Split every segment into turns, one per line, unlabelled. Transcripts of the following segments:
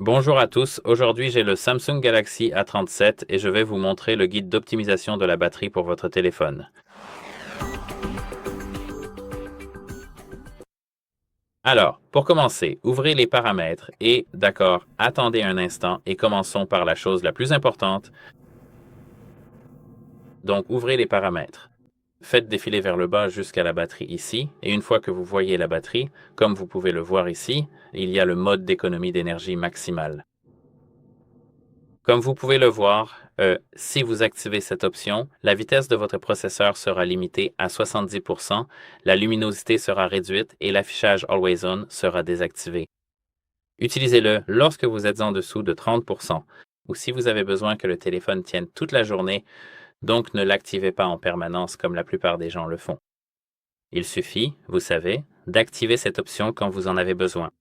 Bonjour à tous, aujourd'hui j'ai le Samsung Galaxy A37 et je vais vous montrer le guide d'optimisation de la batterie pour votre téléphone. Alors, pour commencer, ouvrez les paramètres et, d'accord, attendez un instant et commençons par la chose la plus importante. Donc, ouvrez les paramètres. Faites défiler vers le bas jusqu'à la batterie ici et une fois que vous voyez la batterie, comme vous pouvez le voir ici, il y a le mode d'économie d'énergie maximale. Comme vous pouvez le voir, si vous activez cette option, la vitesse de votre processeur sera limitée à 70%, la luminosité sera réduite et l'affichage Always On sera désactivé. Utilisez-le lorsque vous êtes en dessous de 30% ou si vous avez besoin que le téléphone tienne toute la journée, donc ne l'activez pas en permanence comme la plupart des gens le font. Il suffit, vous savez, d'activer cette option quand vous en avez besoin.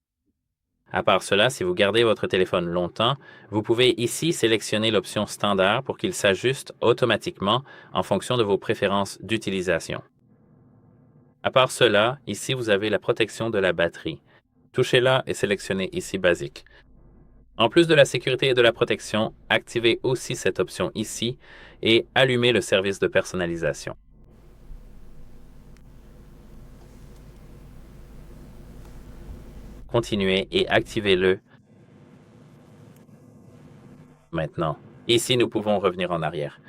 À part cela, si vous gardez votre téléphone longtemps, vous pouvez ici sélectionner l'option standard pour qu'il s'ajuste automatiquement en fonction de vos préférences d'utilisation. À part cela, ici vous avez la protection de la batterie. Touchez-la et sélectionnez ici Basique. En plus de la sécurité et de la protection, activez aussi cette option ici et allumez le service de personnalisation. Continuez et activez-le maintenant. Ici, nous pouvons revenir en arrière.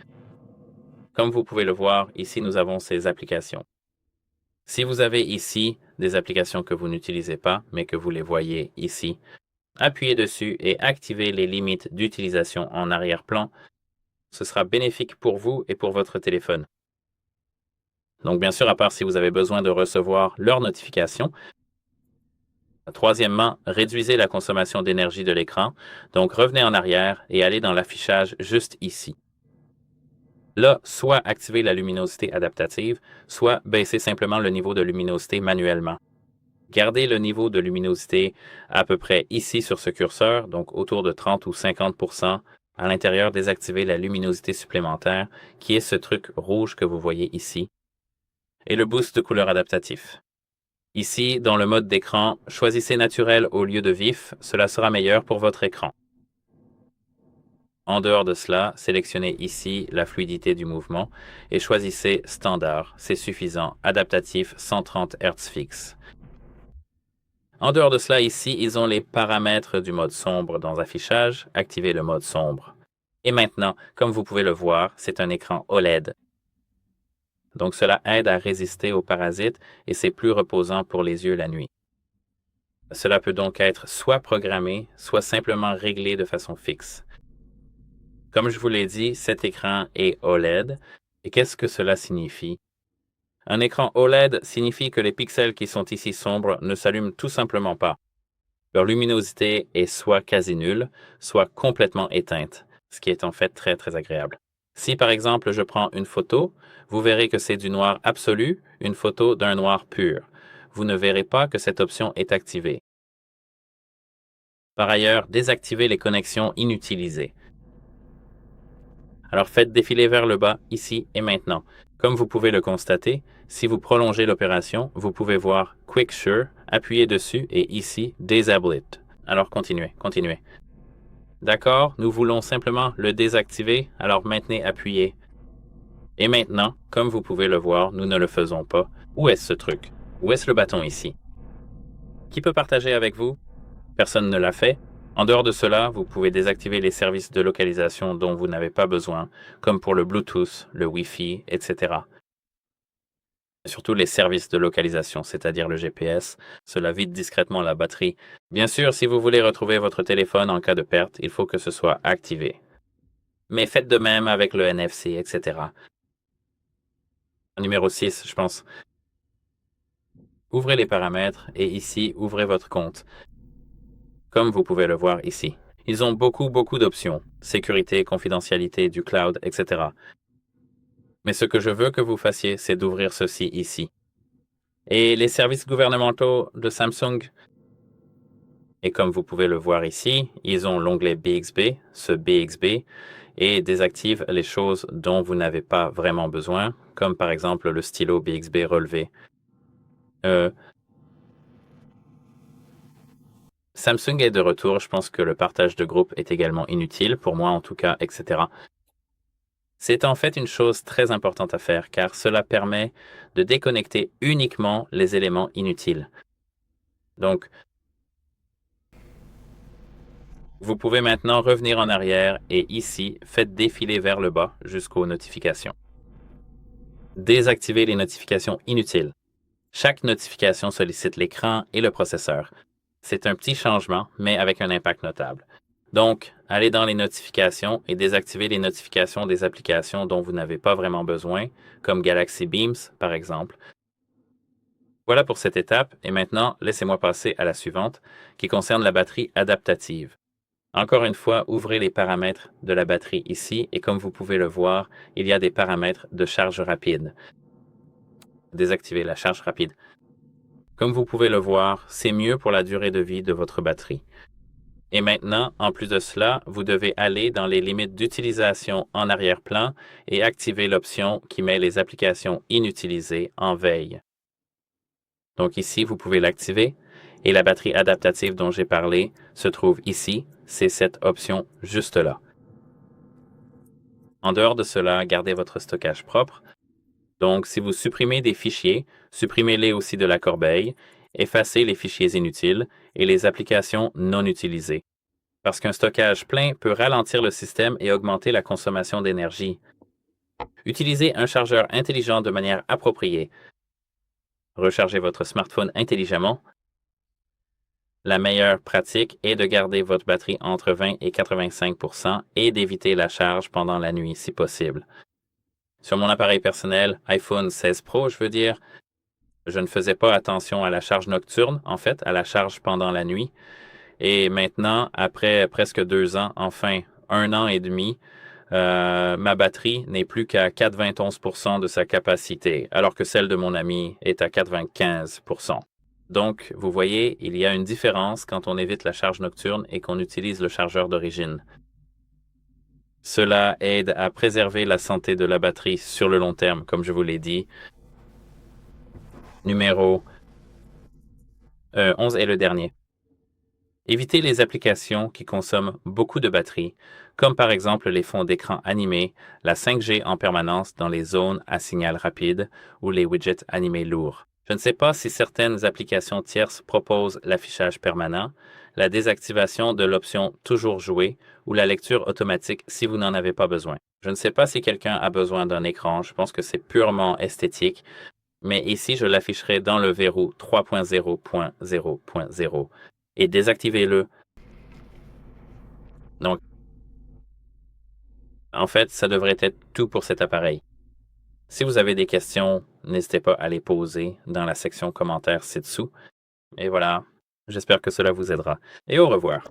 Comme vous pouvez le voir, ici, nous avons ces applications. Si vous avez ici des applications que vous n'utilisez pas, mais que vous les voyez ici, appuyez dessus et activez les limites d'utilisation en arrière-plan. Ce sera bénéfique pour vous et pour votre téléphone. Donc, bien sûr, à part si vous avez besoin de recevoir leurs notifications. Troisièmement, réduisez la consommation d'énergie de l'écran. Donc, revenez en arrière et allez dans l'affichage juste ici. Là, soit activez la luminosité adaptative, soit baissez simplement le niveau de luminosité manuellement. Gardez le niveau de luminosité à peu près ici sur ce curseur, donc autour de 30 ou 50%. À l'intérieur, désactivez la luminosité supplémentaire, qui est ce truc rouge que vous voyez ici, et le boost de couleur adaptatif. Ici, dans le mode d'écran, choisissez naturel au lieu de vif, cela sera meilleur pour votre écran. En dehors de cela, sélectionnez ici la fluidité du mouvement et choisissez Standard, c'est suffisant, adaptatif 130 Hz fixe. En dehors de cela, ici, ils ont les paramètres du mode sombre dans Affichage, activez le mode sombre. Et maintenant, comme vous pouvez le voir, c'est un écran OLED. Donc cela aide à résister aux parasites et c'est plus reposant pour les yeux la nuit. Cela peut donc être soit programmé, soit simplement réglé de façon fixe. Comme je vous l'ai dit, cet écran est OLED. Et qu'est-ce que cela signifie? Un écran OLED signifie que les pixels qui sont ici sombres ne s'allument tout simplement pas. Leur luminosité est soit quasi nulle, soit complètement éteinte, ce qui est en fait très très agréable. Si par exemple je prends une photo, vous verrez que c'est du noir absolu, une photo d'un noir pur. Vous ne verrez pas que cette option est activée. Par ailleurs, désactivez les connexions inutilisées. Alors faites défiler vers le bas, ici et maintenant. Comme vous pouvez le constater, si vous prolongez l'opération, vous pouvez voir Quick Sure, appuyez dessus et ici Disable It. Alors continuez, continuez. D'accord, nous voulons simplement le désactiver, alors maintenez appuyé. Et maintenant, comme vous pouvez le voir, nous ne le faisons pas. Où est-ce ce truc? Où est-ce le bâton ici? Qui peut partager avec vous? Personne ne l'a fait. En dehors de cela, vous pouvez désactiver les services de localisation dont vous n'avez pas besoin, comme pour le Bluetooth, le Wi-Fi, etc. Surtout les services de localisation, c'est-à-dire le GPS, cela vide discrètement la batterie. Bien sûr, si vous voulez retrouver votre téléphone en cas de perte, il faut que ce soit activé. Mais faites de même avec le NFC, etc. Numéro 6, je pense. Ouvrez les paramètres et ici, ouvrez votre compte. Comme vous pouvez le voir ici. Ils ont beaucoup d'options. Sécurité, confidentialité, du cloud, etc. Mais ce que je veux que vous fassiez, c'est d'ouvrir ceci ici. Et les services gouvernementaux de Samsung, et comme vous pouvez le voir ici, ils ont l'onglet BXB, ce BXB, et désactive les choses dont vous n'avez pas vraiment besoin, comme par exemple le stylo BXB relevé. Samsung est de retour. Je pense que le partage de groupe est également inutile, pour moi en tout cas, etc. C'est en fait une chose très importante à faire car cela permet de déconnecter uniquement les éléments inutiles. Donc, vous pouvez maintenant revenir en arrière et ici, faites défiler vers le bas jusqu'aux notifications. Désactivez les notifications inutiles. Chaque notification sollicite l'écran et le processeur. C'est un petit changement, mais avec un impact notable. Donc, allez dans les notifications et désactivez les notifications des applications dont vous n'avez pas vraiment besoin, comme Galaxy Beams, par exemple. Voilà pour cette étape, et maintenant, laissez-moi passer à la suivante, qui concerne la batterie adaptative. Encore une fois, ouvrez les paramètres de la batterie ici, et comme vous pouvez le voir, il y a des paramètres de charge rapide. Désactivez la charge rapide. Comme vous pouvez le voir, c'est mieux pour la durée de vie de votre batterie. Et maintenant, en plus de cela, vous devez aller dans les limites d'utilisation en arrière-plan et activer l'option qui met les applications inutilisées en veille. Donc ici, vous pouvez l'activer et la batterie adaptative dont j'ai parlé se trouve ici. C'est cette option juste là. En dehors de cela, gardez votre stockage propre. Donc, si vous supprimez des fichiers, supprimez-les aussi de la corbeille, effacez les fichiers inutiles et les applications non utilisées. Parce qu'un stockage plein peut ralentir le système et augmenter la consommation d'énergie. Utilisez un chargeur intelligent de manière appropriée. Rechargez votre smartphone intelligemment. La meilleure pratique est de garder votre batterie entre 20 et 85 et d'éviter la charge pendant la nuit si possible. Sur mon appareil personnel, iPhone 16 Pro, je veux dire, je ne faisais pas attention à la charge nocturne, en fait, à la charge pendant la nuit. Et maintenant, après presque 2 ans, enfin 1 an et demi, ma batterie n'est plus qu'à 91% de sa capacité, alors que celle de mon ami est à 95%. Donc, vous voyez, il y a une différence quand on évite la charge nocturne et qu'on utilise le chargeur d'origine. Cela aide à préserver la santé de la batterie sur le long terme, comme je vous l'ai dit. Numéro 11 est le dernier. Évitez les applications qui consomment beaucoup de batterie, comme par exemple les fonds d'écran animés, la 5G en permanence dans les zones à signal rapide ou les widgets animés lourds. Je ne sais pas si certaines applications tierces proposent l'affichage permanent, la désactivation de l'option Toujours jouer ou la lecture automatique si vous n'en avez pas besoin. Je ne sais pas si quelqu'un a besoin d'un écran, je pense que c'est purement esthétique, mais ici je l'afficherai dans le verrou 3.0.0.0 et désactivez-le. Donc, en fait, ça devrait être tout pour cet appareil. Si vous avez des questions, n'hésitez pas à les poser dans la section commentaires ci-dessous. Et voilà, j'espère que cela vous aidera. Et au revoir.